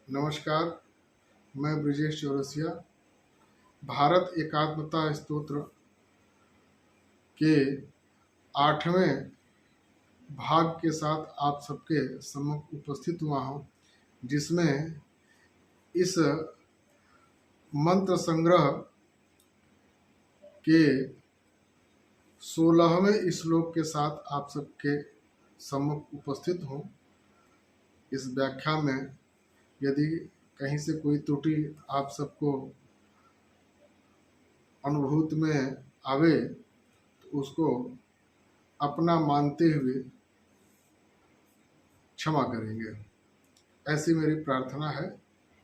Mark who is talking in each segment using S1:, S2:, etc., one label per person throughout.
S1: नमस्कार। मैं ब्रिजेश चौरसिया भारत एकात्मता स्तोत्र के 8वें भाग के साथ आप सबके सम्मुख उपस्थित हुआ हूँ, जिसमें इस मंत्र संग्रह के 16वें श्लोक के साथ आप सबके सम्मुख उपस्थित हूँ। इस व्याख्या में यदि कहीं से कोई त्रुटि आप सबको अनुभूति में आवे तो उसको अपना मानते हुए क्षमा करेंगे। ऐसी मेरी प्रार्थना है,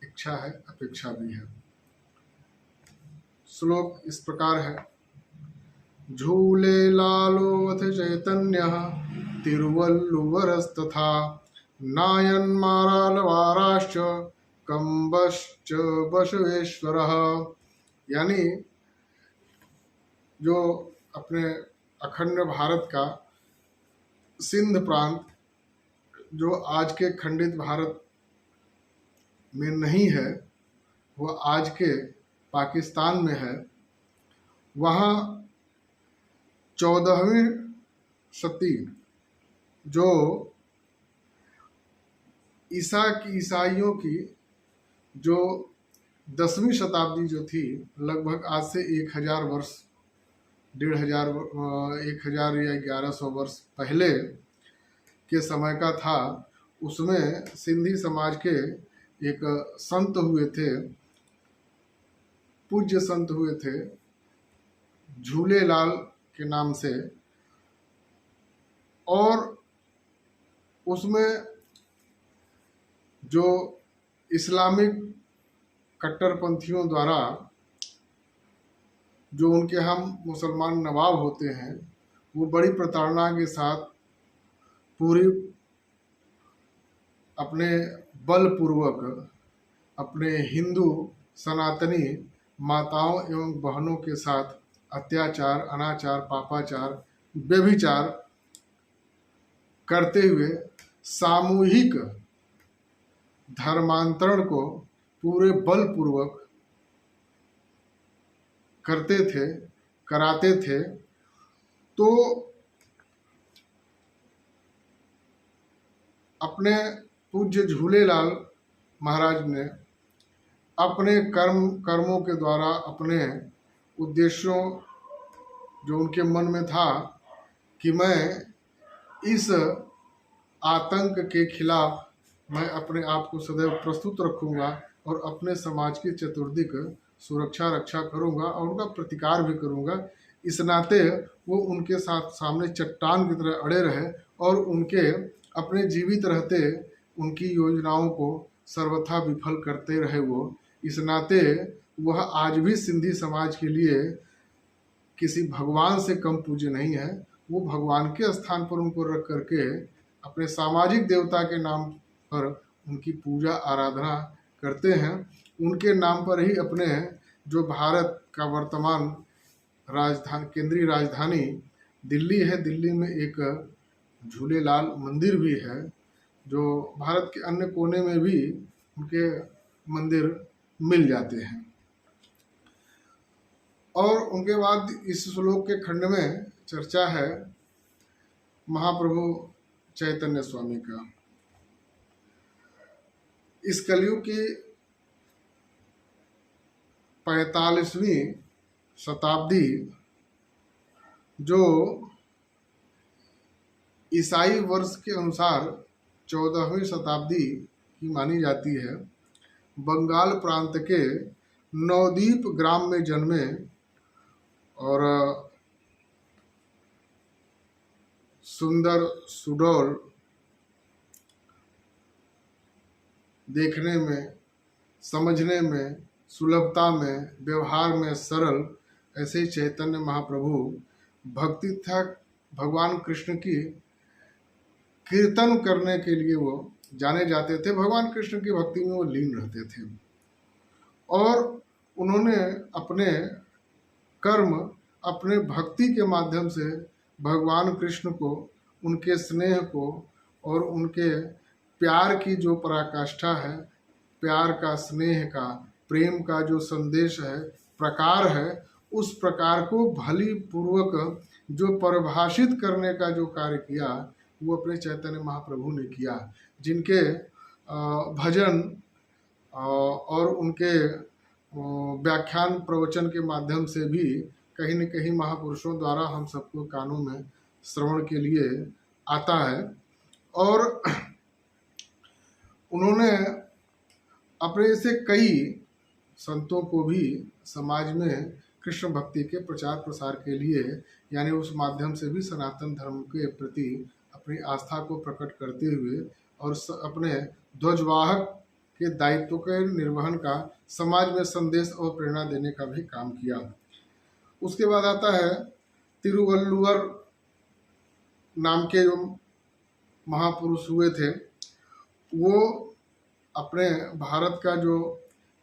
S1: इच्छा है, अपेक्षा भी है। श्लोक इस प्रकार है। झूले लालोऽथ चैतन्यः तिरुवल्लुवरस्तथा नायन मारालवाराश्च कंबश्च बसवेश्वरः। यानी जो अपने अखंड भारत का सिंध प्रांत, जो आज के खंडित भारत में नहीं है, वह आज के पाकिस्तान में है। वहाँ 14वीं शती जो ईसाइयों की जो 10वीं शताब्दी जो थी, लगभग आज से 1000 वर्ष, 1000 या 1100 वर्ष पहले के समय का था। उसमें सिंधी समाज के एक संत हुए थे, पूज्य संत हुए थे, झूलेलाल के नाम से। और उसमें जो इस्लामिक कट्टरपंथियों द्वारा जो उनके हम मुसलमान नवाब होते हैं, वो बड़ी प्रताड़ना के साथ पूरी अपने बलपूर्वक अपने हिंदू सनातनी माताओं एवं बहनों के साथ अत्याचार, अनाचार, पापाचार, व्यभिचार करते हुए सामूहिक धर्मांतरण को पूरे बलपूर्वक करते थे, कराते थे। तो अपने पूज्य झूलेलाल महाराज ने अपने कर्मों के द्वारा, अपने उद्देश्यों जो उनके मन में था कि मैं इस आतंक के खिलाफ मैं अपने आप को सदैव प्रस्तुत रखूंगा और अपने समाज की चतुर्दिक सुरक्षा रक्षा करूंगा और उनका प्रतिकार भी करूंगा। इस नाते वो उनके साथ सामने चट्टान की तरह अड़े रहे और उनके अपने जीवित रहते उनकी योजनाओं को सर्वथा विफल करते रहे। वो इस नाते वह आज भी सिंधी समाज के लिए किसी भगवान से कम पूज्य नहीं है। वो भगवान के स्थान पर उनको रख करके अपने सामाजिक देवता के नाम पर उनकी पूजा आराधना करते हैं। उनके नाम पर ही अपने जो भारत का वर्तमान राजधानी, केंद्रीय राजधानी दिल्ली है, दिल्ली में एक झूलेलाल मंदिर भी है, जो भारत के अन्य कोने में भी उनके मंदिर मिल जाते हैं। और उनके बाद इस श्लोक के खंड में चर्चा है महाप्रभु चैतन्य स्वामी का। इस कलयुग की 45वीं शताब्दी जो ईसाई वर्ष के अनुसार 14वीं शताब्दी की मानी जाती है, बंगाल प्रांत के नवद्वीप ग्राम में जन्मे और सुंदर, सुडौल, देखने में, समझने में, सुलभता में, व्यवहार में सरल, ऐसे चैतन्य महाप्रभु भक्ति था। भगवान कृष्ण की कीर्तन करने के लिए वो जाने जाते थे। भगवान कृष्ण की भक्ति में वो लीन रहते थे और उन्होंने अपने कर्म, अपने भक्ति के माध्यम से भगवान कृष्ण को, उनके स्नेह को और उनके प्यार की जो पराकाष्ठा है, प्यार का, स्नेह का, प्रेम का जो संदेश है, प्रकार है, उस प्रकार को भली पूर्वक जो परिभाषित करने का जो कार्य किया वो अपने चैतन्य महाप्रभु ने किया, जिनके भजन और उनके व्याख्यान प्रवचन के माध्यम से भी कहीं न कहीं महापुरुषों द्वारा हम सबको कानों में श्रवण के लिए आता है। और उन्होंने अपने से कई संतों को भी समाज में कृष्ण भक्ति के प्रचार प्रसार के लिए, यानी उस माध्यम से भी सनातन धर्म के प्रति अपनी आस्था को प्रकट करते हुए और अपने ध्वजवाहक के दायित्व के निर्वहन का, समाज में संदेश और प्रेरणा देने का भी काम किया। उसके बाद आता है तिरुवल्लुवर नाम के जो महापुरुष हुए थे, वो अपने भारत का जो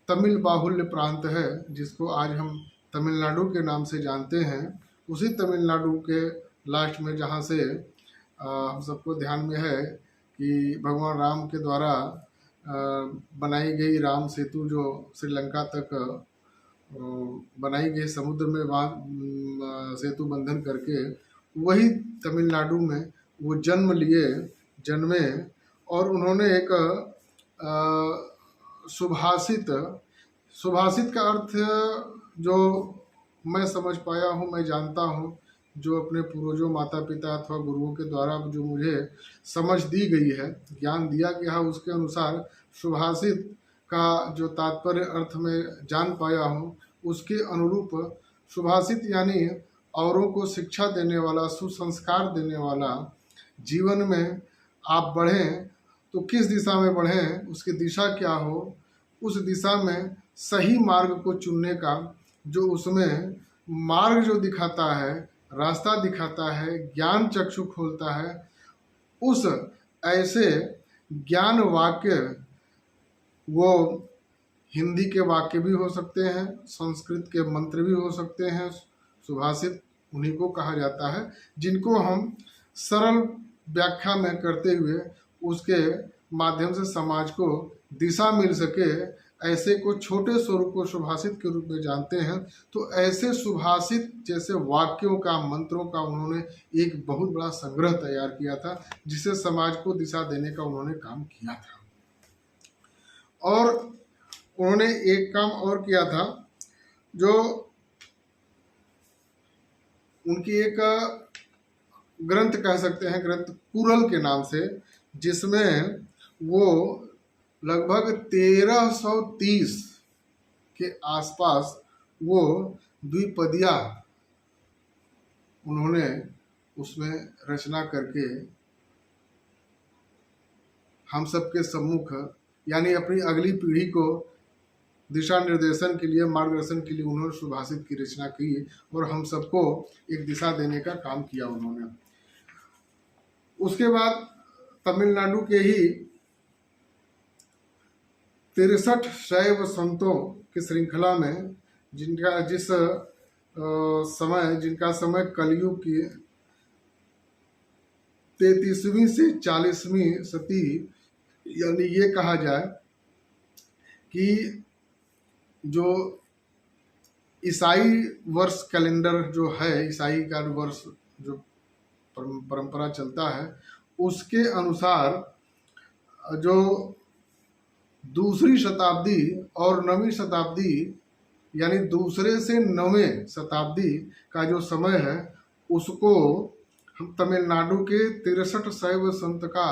S1: तमिल बाहुल्य प्रांत है, जिसको आज हम तमिलनाडु के नाम से जानते हैं, उसी तमिलनाडु के लास्ट में जहाँ से हम सबको ध्यान में है कि भगवान राम के द्वारा बनाई गई राम सेतु जो श्रीलंका तक बनाई गई, समुद्र में वहाँ सेतु बंधन करके, वही तमिलनाडु में वो जन्मे और उन्होंने एक सुभाषित का अर्थ जो मैं समझ पाया हूँ, मैं जानता हूँ, जो अपने पूर्वजों, माता पिता अथवा गुरुओं के द्वारा जो मुझे समझ दी गई है, ज्ञान दिया गया है, उसके अनुसार सुभाषित का जो तात्पर्य अर्थ में जान पाया हूँ, उसके अनुरूप सुभाषित यानी औरों को शिक्षा देने वाला, सुसंस्कार देने वाला, जीवन में आप बढ़ें तो किस दिशा में बढ़ें, उसकी दिशा क्या हो, उस दिशा में सही मार्ग को चुनने का जो उसमें मार्ग जो दिखाता है, रास्ता दिखाता है, ज्ञान चक्षु खोलता है, उस ऐसे ज्ञान वाक्य, वो हिंदी के वाक्य भी हो सकते हैं, संस्कृत के मंत्र भी हो सकते हैं, सुभाषित उन्हीं को कहा जाता है, जिनको हम सरल व्याख्या में करते हुए उसके माध्यम से समाज को दिशा मिल सके, ऐसे को छोटे स्वरूप को सुभाषित के रूप में जानते हैं। तो ऐसे सुभाषित जैसे वाक्यों का, मंत्रों का उन्होंने एक बहुत बड़ा संग्रह तैयार किया था, जिसे समाज को दिशा देने का उन्होंने काम किया था। और उन्होंने एक काम और किया था, जो उनकी एक ग्रंथ कह सकते हैं, ग्रंथ कुरल के नाम से, जिसमें वो लगभग 1330 के आसपास वो द्विपदिया उन्होंने उसमें रचना करके हम सबके सम्मुख, यानी अपनी अगली पीढ़ी को दिशा निर्देशन के लिए, मार्गदर्शन के लिए उन्होंने सुभाषित की रचना की और हम सबको एक दिशा देने का काम किया उन्होंने। उसके बाद तमिलनाडु के ही 63 शैव संतों की श्रृंखला में, जिनका समय कलयुग की 33वीं से 40वीं सदी, यानी ये कहा जाए कि जो ईसाई वर्ष कैलेंडर जो है, ईसाई का वर्ष जो परंपरा चलता है, उसके अनुसार जो दूसरी शताब्दी और 9वीं शताब्दी, यानी दूसरे से 9वें शताब्दी का जो समय है, उसको हम तमिलनाडु के 63 शैव संत का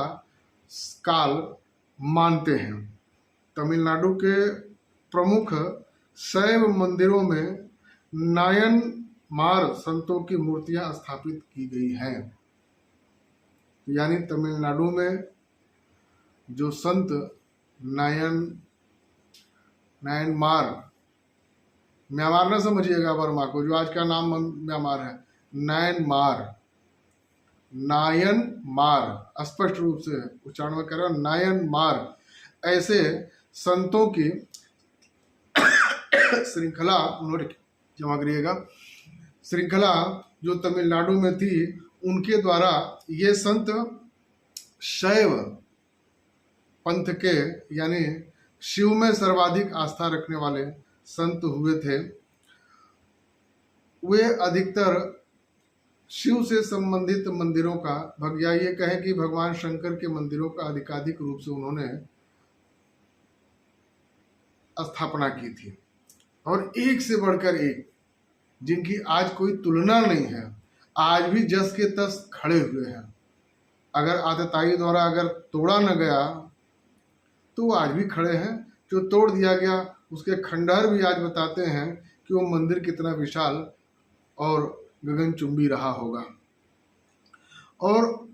S1: काल मानते हैं। तमिलनाडु के प्रमुख शैव मंदिरों में नायनमार संतों की मूर्तियां स्थापित की गई हैं। यानी तमिलनाडु में जो संत नायनमार, म्यांमार ना समझिएगा वर्मा को, जो आज का नाम म्यांमार है, नायनमार स्पष्ट रूप से उच्चारण में कर रहा, नायनमार, ऐसे संतों की श्रृंखला उन्होंने, क्षमा करिएगा, श्रृंखला जो तमिलनाडु में थी, उनके द्वारा ये संत शैव पंथ के, यानी शिव में सर्वाधिक आस्था रखने वाले संत हुए थे। वे अधिकतर शिव से संबंधित मंदिरों का, या ये कहें कि भगवान शंकर के मंदिरों का अधिकाधिक रूप से उन्होंने स्थापना की थी, और एक से बढ़कर एक, जिनकी आज कोई तुलना नहीं है, आज भी जस के तस खड़े हुए हैं। अगर आतताई द्वारा अगर तोड़ा न गया तो वो आज भी खड़े हैं। जो तोड़ दिया गया उसके खंडहर भी आज बताते हैं कि वो मंदिर कितना विशाल और गगनचुंबी रहा होगा। और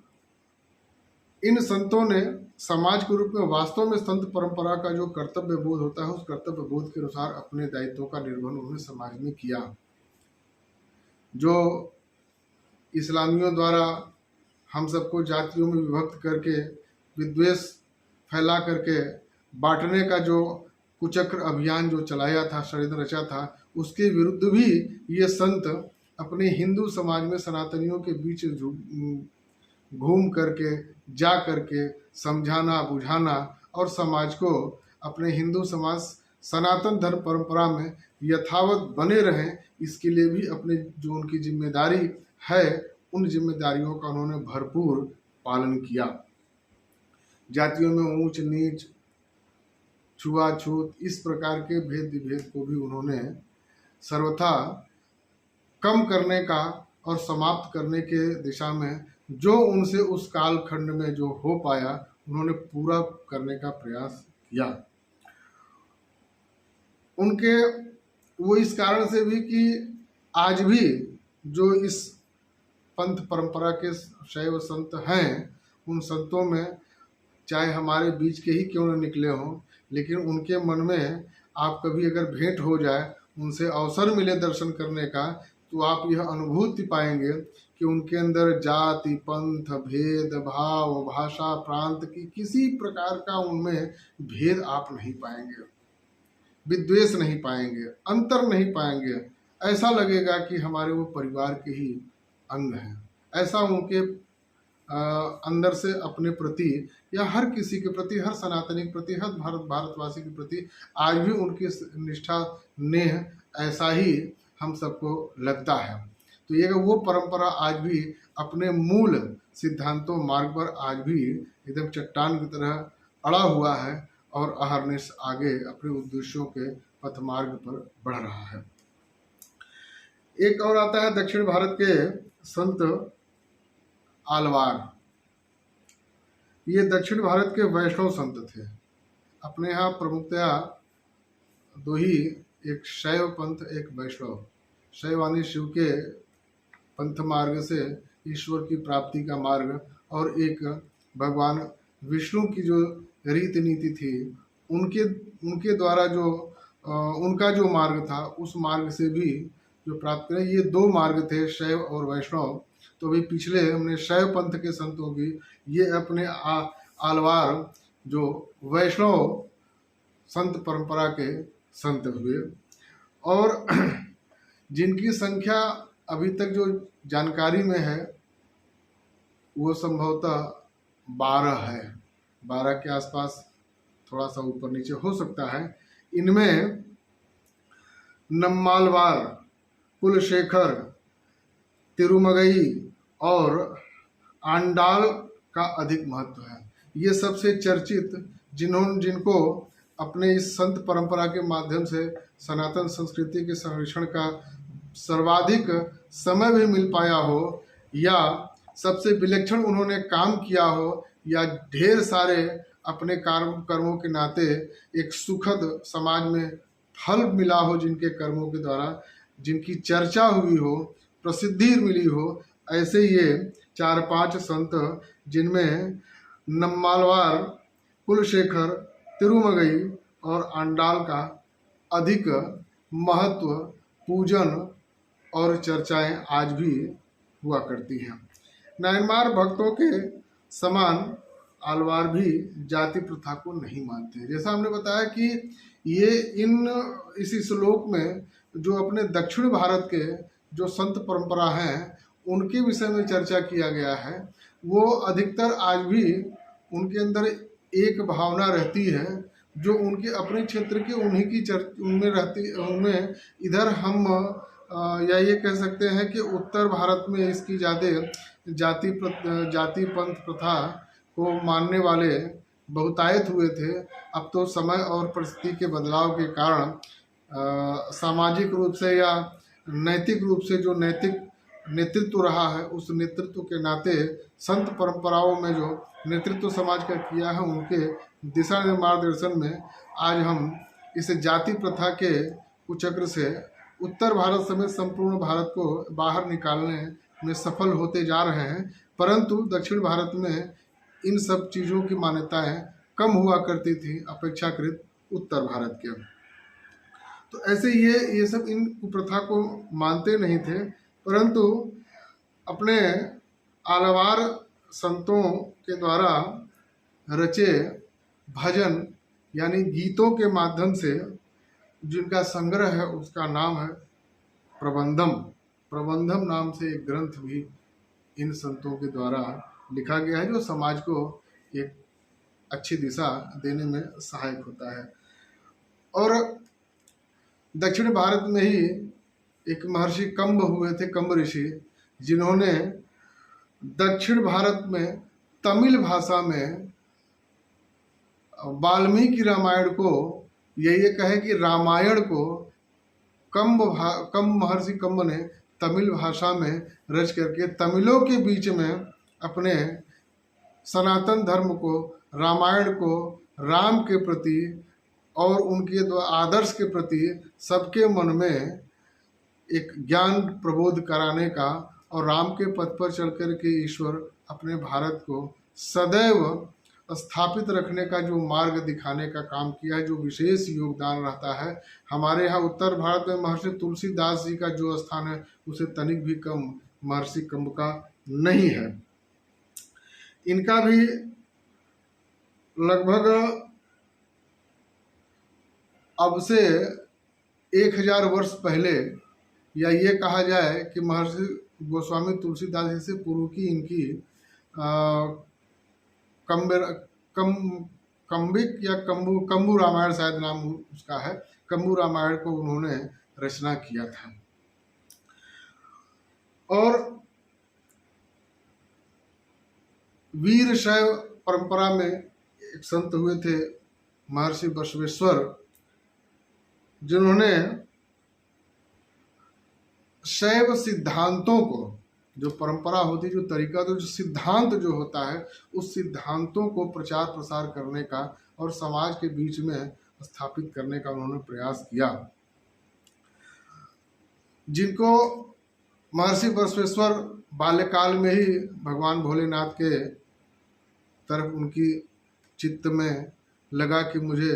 S1: इन संतों ने समाज के रूप में वास्तव में संत परंपरा का जो कर्तव्य बोध होता है, उस कर्तव्य बोध के अनुसार अपने दायित्वों का निर्वहन उन्होंने समाज में किया। जो इस्लामियों द्वारा हम सबको जातियों में विभक्त करके विद्वेष फैला करके बांटने का जो कुचक्र अभियान जो चलाया था, षड्यंत्र रचा था, उसके विरुद्ध भी ये संत अपने हिंदू समाज में सनातनियों के बीच घूम करके, जा करके समझाना, बुझाना और समाज को अपने हिंदू समाज सनातन धर्म परंपरा में यथावत बने रहें, इसके लिए भी अपने जो उनकी जिम्मेदारी है, उन जिम्मेदारियों का उन्होंने भरपूर पालन किया। जातियों में ऊंच नीच, छुआछूत, इस प्रकार के भेद विभेद को भी उन्होंने सर्वथा कम करने का और समाप्त करने के दिशा में जो उनसे उस कालखंड में जो हो पाया, उन्होंने पूरा करने का प्रयास किया। उनके वो इस कारण से भी कि आज भी जो इस पंथ परंपरा के शैव संत हैं, उन संतों में चाहे हमारे बीच के ही क्यों न निकले हों, लेकिन उनके मन में आप कभी अगर भेंट हो जाए, उनसे अवसर मिले दर्शन करने का, तो आप यह अनुभूति पाएंगे कि उनके अंदर जाति, पंथ, भेद भाव, भाषा, प्रांत की किसी प्रकार का उनमें भेद आप नहीं पाएंगे, विद्वेष नहीं पाएंगे, अंतर नहीं पाएंगे। ऐसा लगेगा कि हमारे वो परिवार के ही अंग हैं। ऐसा उनके अंदर से अपने प्रति या हर किसी के प्रति, हर सनातनी के प्रति, हर भारतवासी के प्रति आज भी उनकी निष्ठा, नेह ऐसा ही हम सबको लगता है। तो ये वो परंपरा आज भी अपने मूल सिद्धांतों मार्ग पर आज भी एकदम चट्टान की तरह अड़ा हुआ है और अहरनिश आगे अपने उद्देश्यों के पथ मार्ग पर बढ़ रहा है। एक और आता है दक्षिण भारत के संत आलवार। ये दक्षिण भारत के वैष्णव संत थे। अपने यहाँ प्रमुखतया दो ही, एक शैव पंथ, एक वैष्णव। शैवानी शिव के पंथ मार्ग से ईश्वर की प्राप्ति का मार्ग, और एक भगवान विष्णु की जो रीति नीति थी, उनके द्वारा जो उनका जो मार्ग था, उस मार्ग से भी जो प्राप्त करें, ये दो मार्ग थे, शैव और वैष्णव। तो अभी पिछले हमने शैव पंथ के संतों की, ये अपने आलवार जो वैष्णव संत परंपरा के संत हुए, और जिनकी संख्या अभी तक जो जानकारी में है वो संभवतः 12 है, 12 के आसपास, थोड़ा सा ऊपर नीचे हो सकता है। इनमें नम्मालवार, कुलशेखर, तिरुमगई और आंडाल का अधिक महत्व है। ये सबसे चर्चित, जिनको अपने इस संत परंपरा के माध्यम से सनातन संस्कृति के संरक्षण का सर्वाधिक समय भी मिल पाया हो, या सबसे विलक्षण उन्होंने काम किया हो, या ढेर सारे अपने कर्मों के नाते एक सुखद समाज में फल मिला हो जिनके कर्मों के द्वारा, जिनकी चर्चा हुई हो, प्रसिद्धि मिली हो, ऐसे ये 4-5 संत, जिनमें नम्मालवार, कुलशेखर, तिरुमगई और आंडाल का अधिक महत्व, पूजन और चर्चाएं आज भी हुआ करती हैं। म्यांमार भक्तों के समान आलवार भी जाति प्रथा को नहीं मानते। जैसा हमने बताया कि ये इस श्लोक में जो अपने दक्षिण भारत के जो संत परंपरा हैं, उनके विषय में चर्चा किया गया है। वो अधिकतर आज भी उनके अंदर एक भावना रहती है, जो उनके अपने क्षेत्र के उन्हीं की उनमें रहती उनमें इधर हम या ये कह सकते हैं कि उत्तर भारत में इसकी ज़्यादा जाति पंथ प्रथा को मानने वाले बहुतायत हुए थे। अब तो समय और परिस्थिति के बदलाव के कारण सामाजिक रूप से या नैतिक रूप से जो नैतिक नेतृत्व रहा है, उस नेतृत्व के नाते संत परंपराओं में जो नेतृत्व समाज का किया है, उनके दिशा मार्गदर्शन में आज हम इस जाति प्रथा के कुचक्र से उत्तर भारत समेत संपूर्ण भारत को बाहर निकालने में सफल होते जा रहे हैं। परंतु दक्षिण भारत में इन सब चीज़ों की मान्यताएं कम हुआ करती थी अपेक्षाकृत उत्तर भारत के। तो ऐसे ये सब इन कुप्रथा को मानते नहीं थे, परंतु अपने आलवार संतों के द्वारा रचे भजन यानी गीतों के माध्यम से जिनका संग्रह है उसका नाम है प्रबंधम। प्रबंधम नाम से एक ग्रंथ भी इन संतों के द्वारा लिखा गया है, जो समाज को एक अच्छी दिशा देने में सहायक होता है। और दक्षिण भारत में ही एक महर्षि कंब हुए थे, कंब ऋषि, जिन्होंने दक्षिण भारत में तमिल भाषा में वाल्मीकि रामायण को ये कहे कि रामायण को कंब महर्षि कंब ने तमिल भाषा में रच करके तमिलों के बीच में अपने सनातन धर्म को, रामायण को, राम के प्रति और उनके आदर्श के प्रति सबके मन में एक ज्ञान प्रबोध कराने का और राम के पथ पर चल कर के ईश्वर अपने भारत को सदैव स्थापित रखने का जो मार्ग दिखाने का काम किया है, जो विशेष योगदान रहता है। हमारे यहाँ उत्तर भारत में महर्षि तुलसीदास जी का जो स्थान है उसे तनिक भी कम महर्षि कंब का नहीं है। इनका भी लगभग अब से 1000 वर्ष पहले, या ये कहा जाए कि महर्षि गोस्वामी तुलसीदास जी से पूर्व की इनकी कम्बिक या कंबू रामायण शायद नाम उसका है, कंबू रामायण को उन्होंने रचना किया था। और वीर शैव परंपरा में एक संत हुए थे महर्षि बसवेश्वर, जिन्होंने शैव सिद्धांतों को, जो परंपरा होती है, जो तरीका, तो जो सिद्धांत जो होता है, उस सिद्धांतों को प्रचार प्रसार करने का और समाज के बीच में स्थापित करने का उन्होंने प्रयास किया, जिनको महर्षि बसवेश्वर बाल्यकाल में ही भगवान भोलेनाथ के तरफ उनकी चित्त में लगा कि मुझे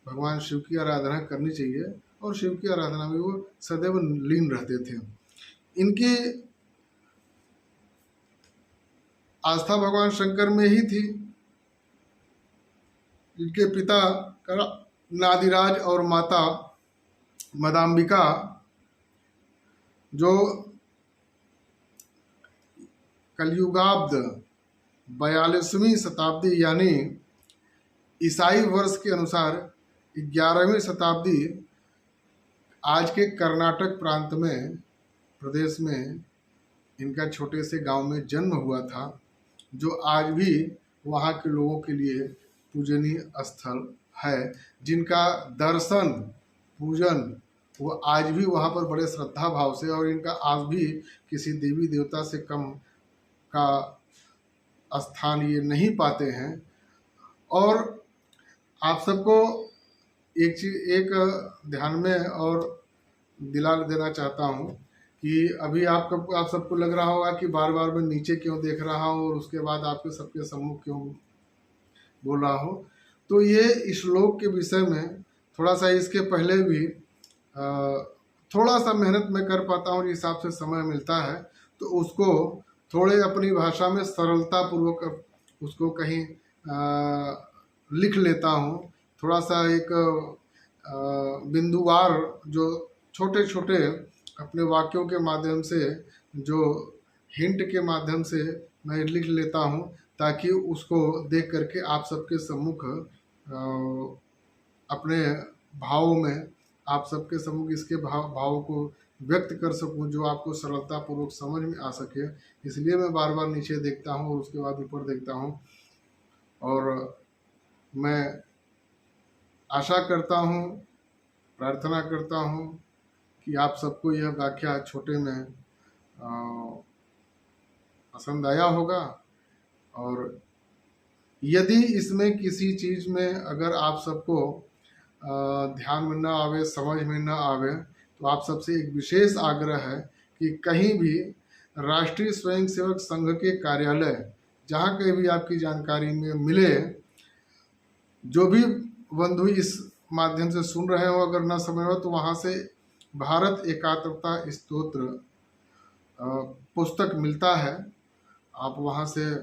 S1: भगवान शिव की आराधना करनी चाहिए, और शिव की आराधना में वो सदैव लीन रहते थे। इनकी आस्था भगवान शंकर में ही थी। इनके पिता नादिराज और माता मदाम्बिका, जो कलयुगाब्द 42वीं शताब्दी यानी ईसाई वर्ष के अनुसार 11वीं शताब्दी आज के कर्नाटक प्रांत में, प्रदेश में इनका छोटे से गांव में जन्म हुआ था, जो आज भी वहाँ के लोगों के लिए पूजनीय स्थल है, जिनका दर्शन पूजन वो आज भी वहाँ पर बड़े श्रद्धा भाव से, और इनका आज भी किसी देवी देवता से कम का स्थान ये नहीं पाते हैं। और आप सबको एक चीज़ एक ध्यान में और दिला देना चाहता हूँ कि अभी आप सबको लग रहा होगा कि बार बार मैं नीचे क्यों देख रहा हूँ और उसके बाद आपके सबके सम्मुख क्यों बोल रहा हूँ। तो ये श्लोक के विषय में थोड़ा सा, इसके पहले भी थोड़ा सा मेहनत मैं कर पाता हूँ, जिस हिसाब से समय मिलता है, तो उसको थोड़े अपनी भाषा में सरलता पूर्वक उसको कहीं लिख लेता हूँ। थोड़ा सा एक बिंदुवार, जो छोटे छोटे अपने वाक्यों के माध्यम से, जो हिंट के माध्यम से मैं लिख लेता हूँ, ताकि उसको देख करके आप सबके सम्मुख अपने भावों में आप सबके सम्मुख इसके भाव को व्यक्त कर सकूं जो आपको सरलतापूर्वक समझ में आ सके, इसलिए मैं बार बार नीचे देखता हूं और उसके बाद ऊपर देखता हूं। और मैं आशा करता हूं, प्रार्थना करता हूं कि आप सबको यह व्याख्या छोटे में पसंद आया होगा। और यदि इसमें किसी चीज़ में अगर आप सबको ध्यान में ना आवे, समझ में ना आवे, तो आप सबसे एक विशेष आग्रह है कि कहीं भी राष्ट्रीय स्वयंसेवक संघ के कार्यालय जहाँ कहीं भी आपकी जानकारी में मिले, जो भी बंधु इस माध्यम से सुन रहे हो अगर ना समझ हो तो वहाँ से भारत एकात्मता स्तोत्र पुस्तक मिलता है, आप वहाँ से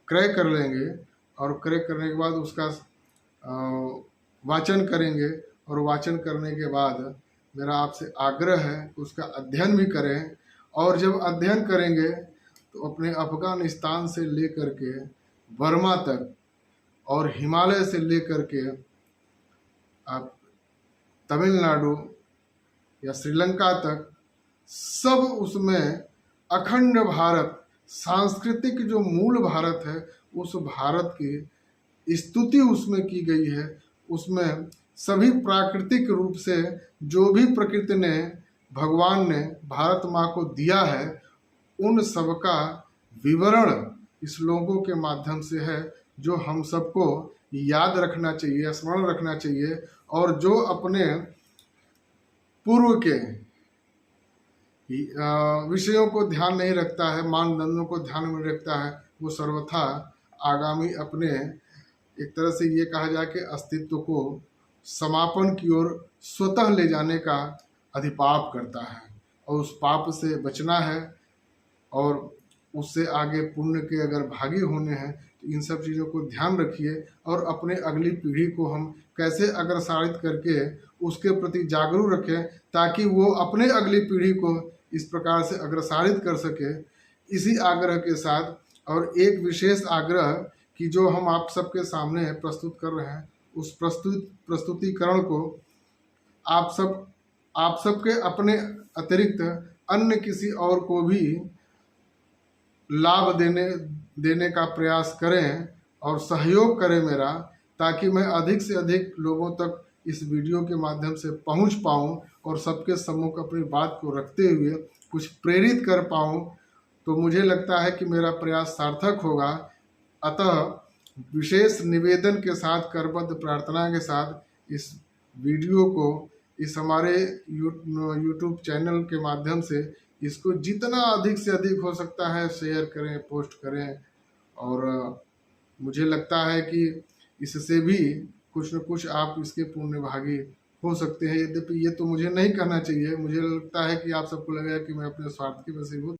S1: क्रय कर लेंगे और क्रय करने के बाद उसका वाचन करेंगे। और वाचन करने के बाद मेरा आपसे आग्रह है कि उसका अध्ययन भी करें। और जब अध्ययन करेंगे तो अपने अफगानिस्तान से लेकर के बर्मा तक और हिमालय से लेकर के आप तमिलनाडु या श्रीलंका तक सब उसमें अखंड भारत, सांस्कृतिक जो मूल भारत है उस भारत की स्तुति उसमें की गई है। उसमें सभी प्राकृतिक रूप से जो भी प्रकृति ने, भगवान ने भारत माँ को दिया है, उन सब का विवरण इस लोगों के माध्यम से है, जो हम सबको याद रखना चाहिए, स्मरण रखना चाहिए। और जो अपने पूर्व के विषयों को ध्यान नहीं रखता है, मानदंडों को ध्यान में रखता है, वो सर्वथा आगामी अपने एक तरह से ये कहा जाए कि अस्तित्व को समापन की ओर स्वतः ले जाने का अधिपाप करता है। और उस पाप से बचना है और उससे आगे पुण्य के अगर भागी होने हैं तो इन सब चीज़ों को ध्यान रखिए। और अपने अगली पीढ़ी को हम कैसे अग्रसारित करके उसके प्रति जागरूक रखें ताकि वो अपने अगली पीढ़ी को इस प्रकार से अग्रसारित कर सके, इसी आग्रह के साथ। और एक विशेष आग्रह कि जो हम आप सबके सामने प्रस्तुत कर रहे हैं उस प्रस्तुतिकरण को आप सबके अपने अतिरिक्त अन्य किसी और को भी लाभ देने का प्रयास करें और सहयोग करें मेरा, ताकि मैं अधिक से अधिक लोगों तक इस वीडियो के माध्यम से पहुंच पाऊं और सबके सम्मुख अपनी बात को रखते हुए कुछ प्रेरित कर पाऊं। तो मुझे लगता है कि मेरा प्रयास सार्थक होगा। अतः विशेष निवेदन के साथ, करबद्ध प्रार्थना के साथ इस वीडियो को इस हमारे यूट्यूब चैनल के माध्यम से इसको जितना अधिक से अधिक हो सकता है शेयर करें, पोस्ट करें। और मुझे लगता है कि इससे भी कुछ न कुछ आप इसके पुण्य भागी हो सकते हैं। यद्यपि ये तो मुझे नहीं कहना चाहिए, मुझे लगता है कि आप सबको लगेगा कि मैं अपने स्वार्थ की वसीभूत